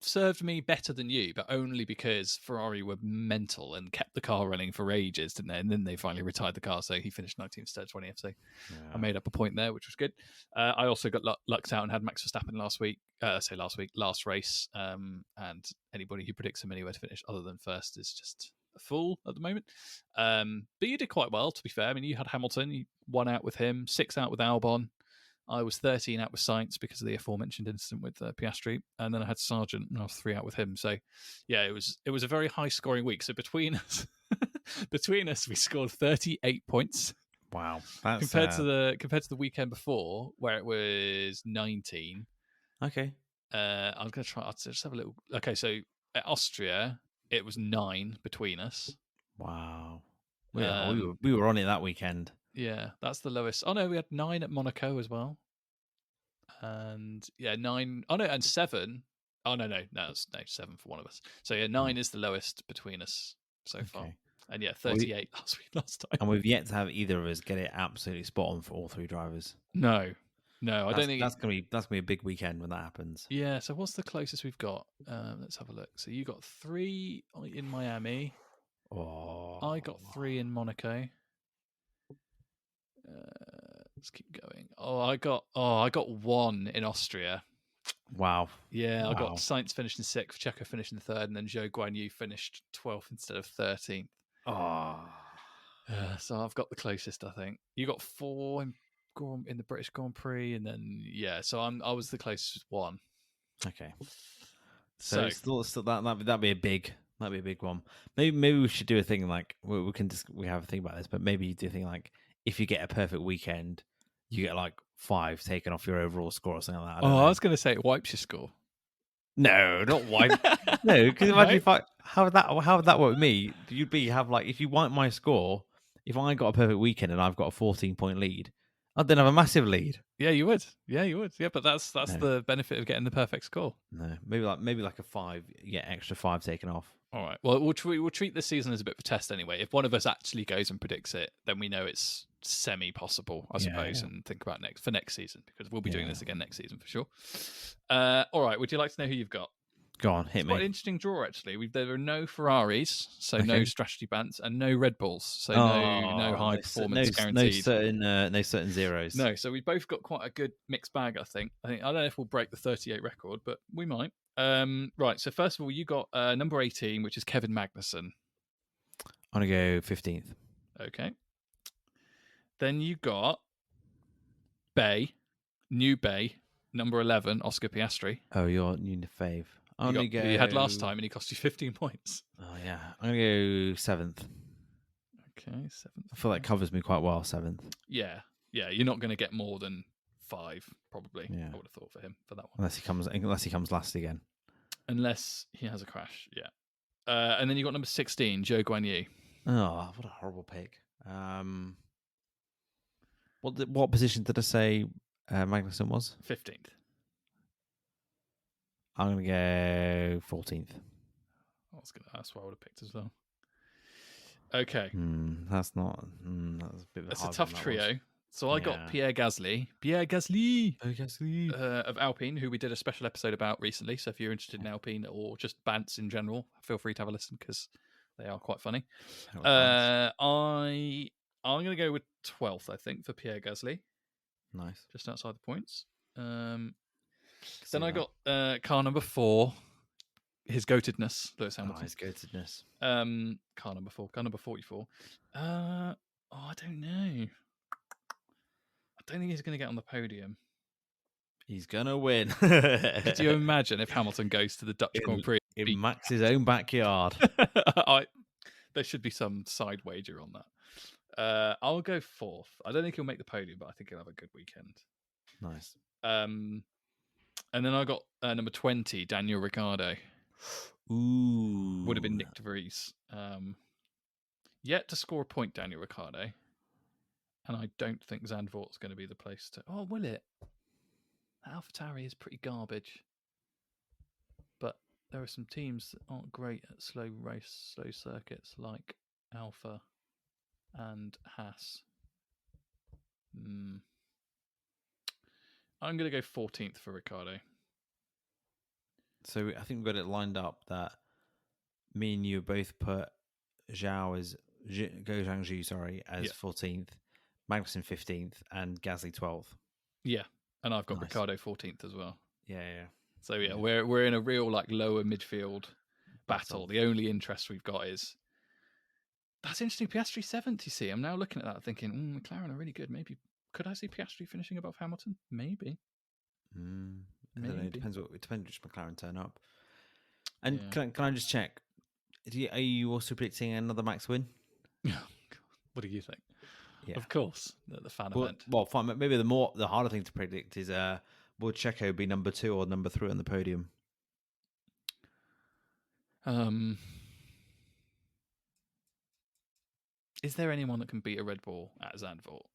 served me better than you, but only because Ferrari were mental and kept the car running for ages, didn't they? And then they finally retired the car, so he finished 19th instead of 20th. So I made up a point there, which was good. I also got lucked out and had Max Verstappen last race. And anybody who predicts him anywhere to finish other than first is just a fool at the moment. But you did quite well, to be fair. I mean, you had Hamilton, you won out with him, 6 out with Albon. I was 13 out with Sainz because of the aforementioned incident with Piastri, and then I had Sargent, and I was 3 out with him. So, yeah, it was a very high scoring week. So between us, we scored 38 points. Wow, that's compared to the weekend before where it was 19. Okay, I'm gonna try. I'll just have a little. Okay, so at Austria it was 9 between us. Wow, we were on it that weekend. Yeah, that's the lowest. Oh no, we had 9 at Monaco as well, and 9. Oh no, and 7. Oh no, that's 7 for one of us. So yeah, 9 is the lowest between us so far, and 38 last time. And we've yet to have either of us get it absolutely spot on for all 3 drivers. No, I don't think that's gonna be a big weekend when that happens. Yeah. So what's the closest we've got? Let's have a look. So you got 3 in Miami. Oh, I got 3 in Monaco. Let's keep going. I got 1 in Austria. Wow. Yeah, I got Sainz finishing 6th, Checo finishing 3rd, and then Zhou Guanyu finished 12th instead of 13th. Oh. So I've got the closest, I think. You got 4 in the British Grand Prix, and then so I was the closest 1. Okay. So still that'd be a big one. Maybe we should do a thing like we have a thing about this, but maybe you do a thing like if you get a perfect weekend, you get like 5 taken off your overall score or something like that. I was going to say it wipes your score. No, not wipe. No, because imagine how would that work with me? If you wipe my score, if I got a perfect weekend and I've got a 14-point lead, I'd then have a massive lead. Yeah, you would. Yeah, but that's the benefit of getting the perfect score. No, maybe like a 5, you get extra 5 taken off. All right. Well, we'll treat this season as a bit of a test anyway. If one of us actually goes and predicts it, then we know it's semi-possible, I suppose, and think about next season, because we'll be doing this again next season for sure. All right. Would you like to know who you've got? Go on, hit me. Quite an interesting draw, actually. There are no Ferraris, so no strategy bants, and no Red Bulls, so no high performance guaranteed. No certain zeros. No, so we both got quite a good mixed bag, I think. I don't know if we'll break the 38 record, but we might. Right, so first of all, you got number 18, which is Kevin Magnussen. I'm going to go 15th. Okay. Then you got New Bay, number 11, Oscar Piastri. Oh, you're new fave. You had last time, and he cost you 15 points. Oh, yeah. I'm going to go 7th. Okay, 7th. I feel that covers me quite well, 7th. Yeah. You're not going to get more than 5, probably. Yeah. I would have thought for him for that one. Unless he comes last again. Unless he has a crash, yeah. And then you got number 16, Zhou Guanyu. Oh, what a horrible pick. What position did I say Magnussen was? 15th. I'm going to go 14th. That's what I would have picked as well. Okay. That's a bit of That's a tough trio. So I got Pierre Gasly of Alpine, who we did a special episode about recently. So if you're interested in Alpine or just Bants in general, feel free to have a listen because they are quite funny. I'm going to go with 12th, I think, for Pierre Gasly. Nice. Just outside the points. Then I got car number 4, his goatedness, Lewis Hamilton. His goatedness. Car number 4, car number 44. I don't know. I don't think he's going to get on the podium. He's going to win. Could you imagine if Hamilton goes to the Dutch Grand Prix? In Max's own backyard. There should be some side wager on that. I'll go 4th. I don't think he'll make the podium, but I think he'll have a good weekend. Nice. And then I got number 20, Daniel Ricciardo. Ooh. Would have been Nick de Vries. yet to score a point, Daniel Ricciardo. And I don't think Zandvoort's going to be the place to... Oh, will it? AlphaTauri is pretty garbage. But there are some teams that aren't great at slow circuits, like Alpha and Haas. I'm going to go 14th for Ricciardo. So I think we've got it lined up that me and you both put Zhao as Zhang Zhu, as 14th, Magnussen 15th, and Gasly 12th. Yeah, and I've got Ricciardo 14th as well. Yeah. So yeah, we're in a real like lower midfield battle. The only interest we've got is that's interesting. Piastri 7th. You see, I'm now looking at that, thinking McLaren are really good. Maybe could I see Piastri finishing above Hamilton? Maybe. I don't know. It depends which McLaren turn up. And can I just check? Are you also predicting another Max win? What do you think? Yeah. Of course, the fan event. Well, fine. Maybe the harder thing to predict is will Checo be number 2 or number 3 on the podium? Is there anyone that can beat a Red Bull at Zandvoort?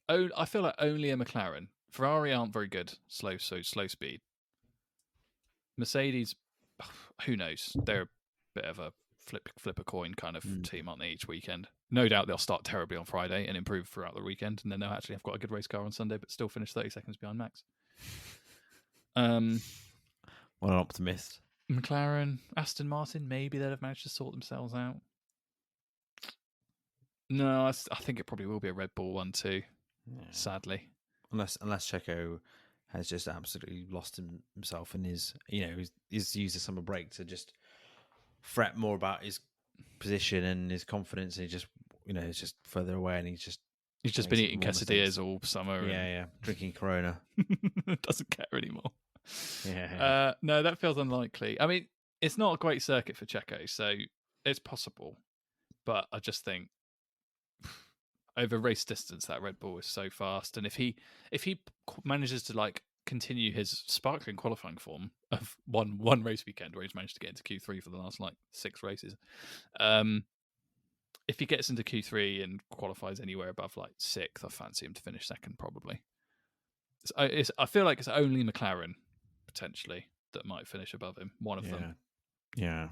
Oh, I feel like only a McLaren. Ferrari aren't very good, slow speed. Mercedes, who knows? They're a bit of a flip a coin kind of team, aren't they, each weekend? No doubt they'll start terribly on Friday and improve throughout the weekend, and then they'll actually have got a good race car on Sunday, but still finish 30 seconds behind Max. What an optimist. McLaren, Aston Martin, maybe they'll have managed to sort themselves out. No, I think it probably will be a Red Bull 1-2, sadly. Unless Checo has just absolutely lost himself and he's used the summer break to just fret more about his position and his confidence, and he's just further away, and he's just been eating quesadillas all summer. Yeah, drinking Corona. Doesn't care anymore. Yeah. No, that feels unlikely. I mean, it's not a great circuit for Checo, so it's possible. But I just think over race distance, that Red Bull is so fast, and if he manages to like continue his sparkling qualifying form of one race weekend where he's managed to get into Q3 for the last like 6 races, if he gets into Q3 and qualifies anywhere above like 6th, I fancy him to finish 2nd probably. I feel like it's only McLaren potentially that might finish above him. One of them. Yeah.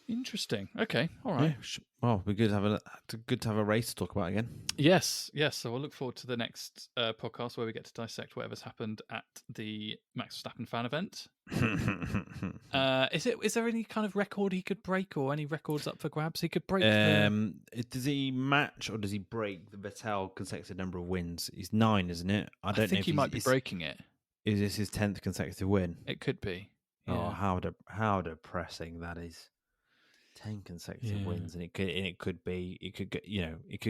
Interesting. Okay. All right. Yeah. Well, we're good to have a race to talk about again. Yes. So we'll look forward to the next podcast where we get to dissect whatever's happened at the Max Verstappen fan event. Is there any kind of record he could break, or any records up for grabs he could break? Does he match or does he break the Vettel consecutive number of wins? He's 9, isn't it? I don't know if he might be breaking it. Is this his 10th consecutive win? It could be. Yeah. Oh, how depressing that is. 10 consecutive wins, and it could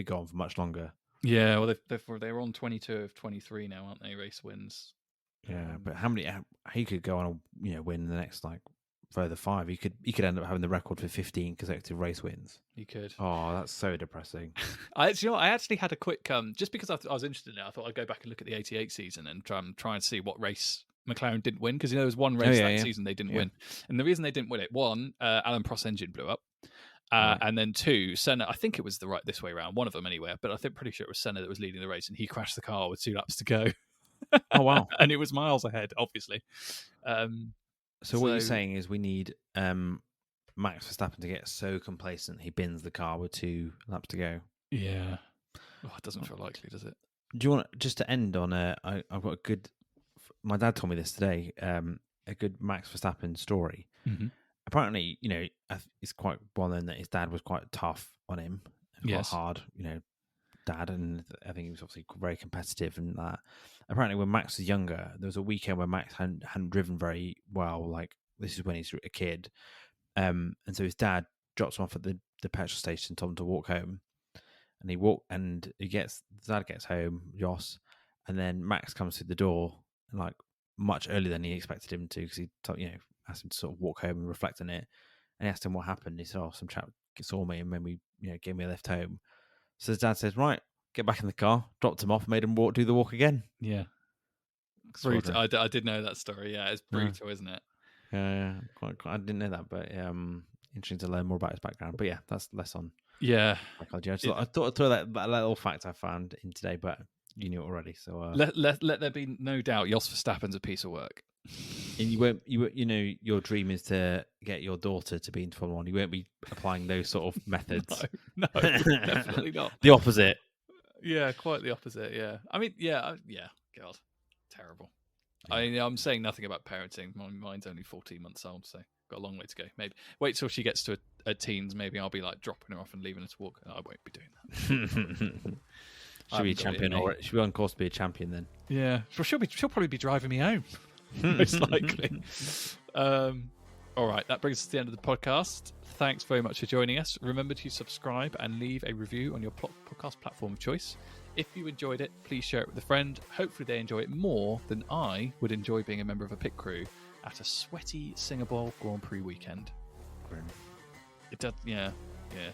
go on for much longer. Yeah, well, they're on 22 of 23 now, aren't they? Race wins. Yeah, but how many? He could go on a win in the next like further 5. He could end up having the record for 15 consecutive race wins. He could. Oh, that's so depressing. I actually had a quick just because I was interested in it. I thought I'd go back and look at the 88 season and try and see what race McLaren didn't win, because there was one race season they didn't win, and the reason they didn't win it, one, Alan Prost's engine blew up, and then 2, Senna, I think it was this way around, one of them anyway, but I think pretty sure it was Senna that was leading the race, and he crashed the car with 2 laps to go. Oh wow. And it was miles ahead, obviously. So what you're saying is we need Max Verstappen to get so complacent he bins the car with 2 laps to go. Yeah. Oh, it doesn't feel likely, does it? Do you want just to end on I've got a good. My dad told me this today. A good Max Verstappen story. Mm-hmm. Apparently, it's quite well known that his dad was quite tough on him, quite hard, dad, and I think he was obviously very competitive and that. Apparently, when Max was younger, there was a weekend where Max hadn't driven very well. Like this is when he's a kid, and so his dad drops him off at the petrol station, told him to walk home, and dad gets home, Joss, and then Max comes through the door. And like much earlier than he expected him to, because he asked him to sort of walk home and reflect on it. And he asked him what happened. He said, "Oh, some chap saw me and then we, gave me a lift home." So his dad says, "Right, get back in the car." Dropped him off, made him do the walk again. Yeah, brutal. I did know that story. Yeah, it's brutal, isn't it? Yeah, quite. I didn't know that, but interesting to learn more about his background. But yeah, that's less on Yeah. psychology. I thought I'd throw that little fact I found in today, but you knew it already. So let there be no doubt, Jos Verstappen's a piece of work. and you won't, you know, your dream is to get your daughter to be into Formula One. You won't be applying those sort of methods. No, definitely not. The opposite. Yeah, quite the opposite. Yeah, I mean, yeah. God, terrible. Yeah. I'm saying nothing about parenting. Mine's only 14 months old, so got a long way to go. Maybe wait till she gets to a teens. Maybe I'll be like dropping her off and leaving her to walk. I won't be doing that. She'll be a champion, or she'll be on course to be a champion then. Yeah, she'll probably be driving me home, most likely. All right, that brings us to the end of the podcast. Thanks very much for joining us. Remember to subscribe and leave a review on your podcast platform of choice. If you enjoyed it, please share it with a friend. Hopefully they enjoy it more than I would enjoy being a member of a pit crew at a sweaty Singapore Grand Prix weekend. It does, it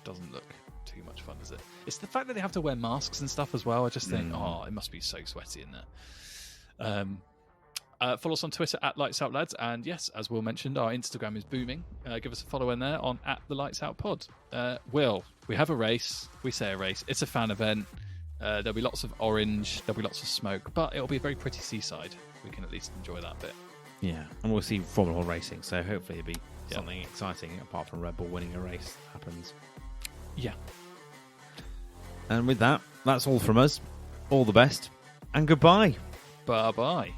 doesn't look too much fun, does it? It's the fact that they have to wear masks and stuff as well. I just think, it must be so sweaty in there. Follow us on Twitter at LightsOutLads, and yes, as Will mentioned, our Instagram is booming. Give us a follow in there on @TheLightsOutPod. Will, we have a race. We say a race. It's a fan event. There'll be lots of orange. There'll be lots of smoke, but it'll be a very pretty seaside. We can at least enjoy that bit. Yeah, and we'll see Formula One racing, so hopefully it'll be something exciting apart from Red Bull winning a race happens. Yeah. And with that, that's all from us. All the best, and goodbye. Bye-bye.